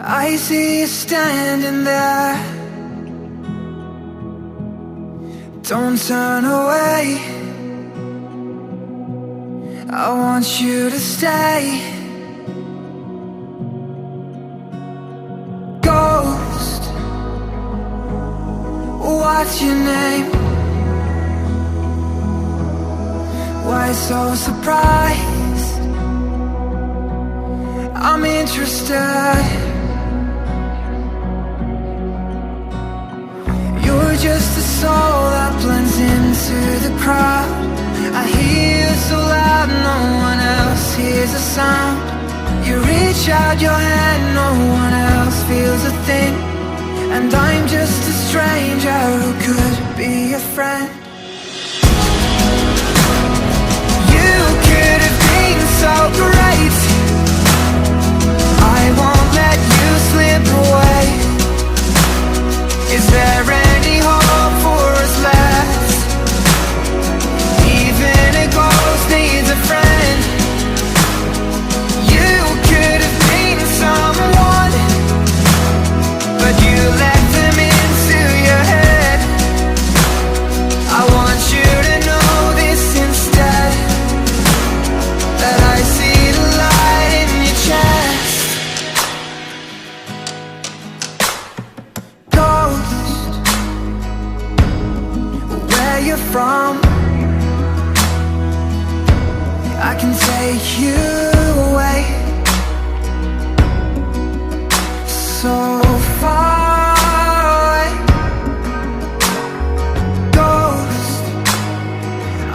I see you standing there. Don't turn away. I want you to stay. Ghost, what's your name? Why so surprised? I'm interested. You're just a soul that blends into the crowd. I hear you so loud, no one else hears a sound. You reach out your hand, no one else feels a thing. And I'm just a stranger who could be a friend. You could have been so great. I won't let you slip away. Is there any hope for us left? Even a ghost needs a friend. You could have been someone, but you let them into your head. I want you to know this instead, that I see the light in your chest. Ghost, where you're from, I can take you away. So far away. Ghost,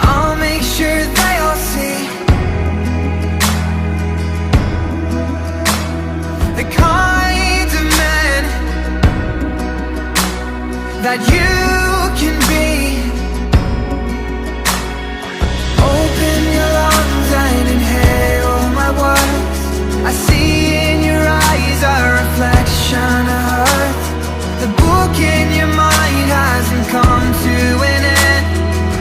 I'll make sure they all see the kind of man that you can be. Open your lungs and inhale my words. I see in your eyes a reflection of earth. The book in your mind hasn't come to an end.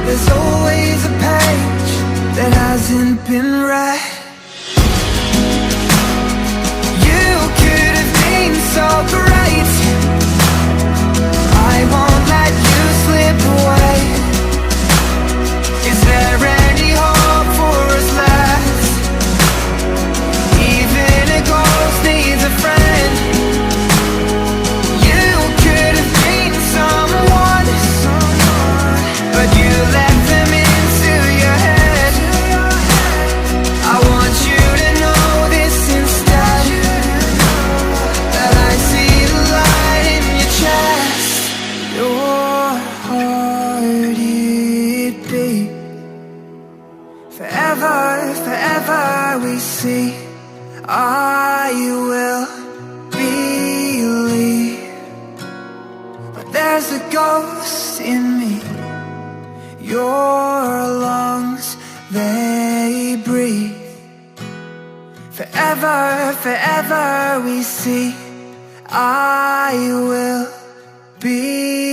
There's always a page that hasn't been read. You could have been so great. I won't let you slip away. Is there any hope for us left? Even a ghost needs a friend. You could have been someone, but you let them into your head. I want you to know this instead, that I see the light in your chest. Your heart it beat. Forever, forever we see. I will believe, but there's a ghost in me. Your lungs, they breathe. Forever, forever we see. I will believe.